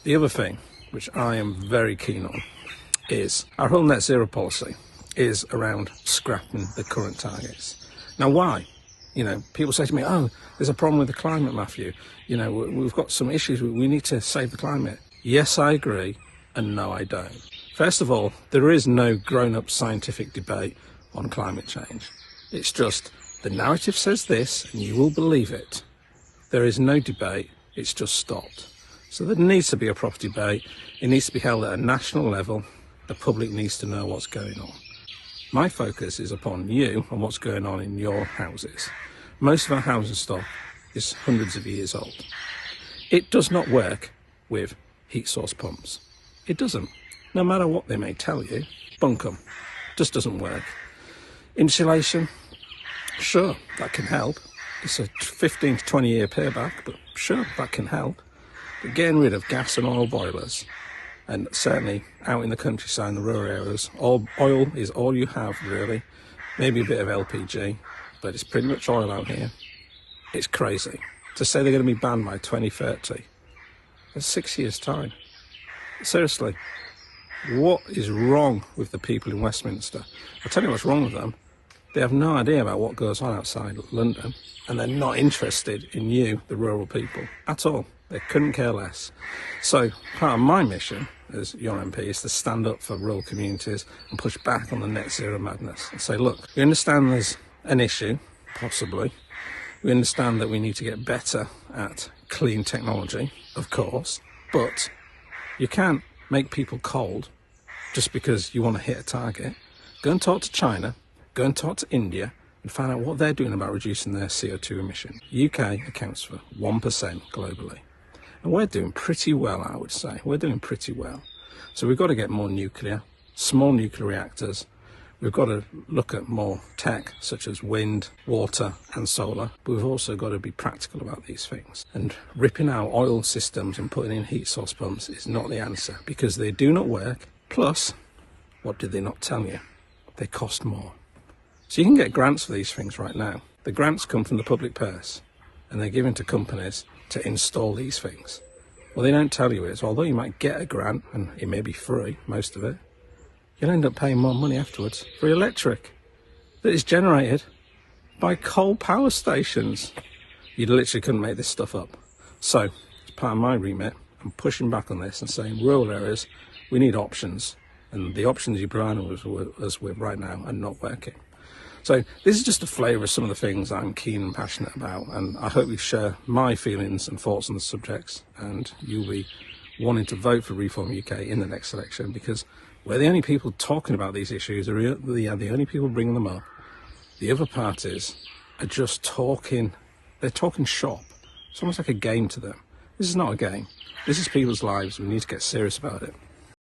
The other thing, which I am very keen on, is our whole net zero policy is around scrapping the current targets. Now, why? You know, people say to me, oh, there's a problem with the climate, Matthew. You know, we've got some issues. We need to save the climate. Yes, I agree. And no, I don't. First of all, there is no grown-up scientific debate on climate change. It's just the narrative says this and you will believe it. There is no debate. It's just stopped. So there needs to be a proper debate. It needs to be held at a national level. The public needs to know what's going on. My focus is upon you and what's going on in your houses. Most of our housing stock is hundreds of years old. It does not work with heat source pumps. It doesn't. No matter what they may tell you, bunk 'em. Just doesn't work. Insulation, sure, that can help. It's a 15 to 20 year payback, but sure, that can help. But getting rid of gas and oil boilers, and certainly out in the countryside and the rural areas, oil is all you have really. Maybe a bit of LPG, but it's pretty much oil out here. It's crazy. To say they're going to be banned by 2030, that's 6 years' time. Seriously, what is wrong with the people in Westminster? I'll tell you what's wrong with them. They have no idea about what goes on outside London, and they're not interested in you, the rural people, at all. They couldn't care less. So part of my mission as your MP is to stand up for rural communities and push back on the net zero madness and say, look, we understand there's an issue, possibly. We understand that we need to get better at clean technology, of course, but you can't make people cold just because you want to hit a target. Go and talk to China, go and talk to India and find out what they're doing about reducing their CO2 emissions. UK accounts for 1% globally. And we're doing pretty well, I would say. We're doing pretty well. So we've got to get more nuclear, small nuclear reactors. We've got to look at more tech, such as wind, water and solar. But we've also got to be practical about these things. And ripping out oil systems and putting in heat source pumps is not the answer, because they do not work. Plus, what did they not tell you? They cost more. So you can get grants for these things right now. The grants come from the public purse, and they're given to companies to install these things. What they don't tell you is, although you might get a grant, and it may be free, most of it, you'll end up paying more money afterwards for electric that is generated by coal power stations. You literally couldn't make this stuff up. So, as part of my remit, I'm pushing back on this and saying, rural areas, we need options. And the options you provide us with right now are not working. So this is just a flavour of some of the things I'm keen and passionate about, and I hope you share my feelings and thoughts on the subjects, and you'll be wanting to vote for ReformUK in the next election, because we're the only people talking about these issues, we're the only people bringing them up. The other parties are just talking, they're talking shop. It's almost like a game to them. This is not a game. This is people's lives. We need to get serious about it.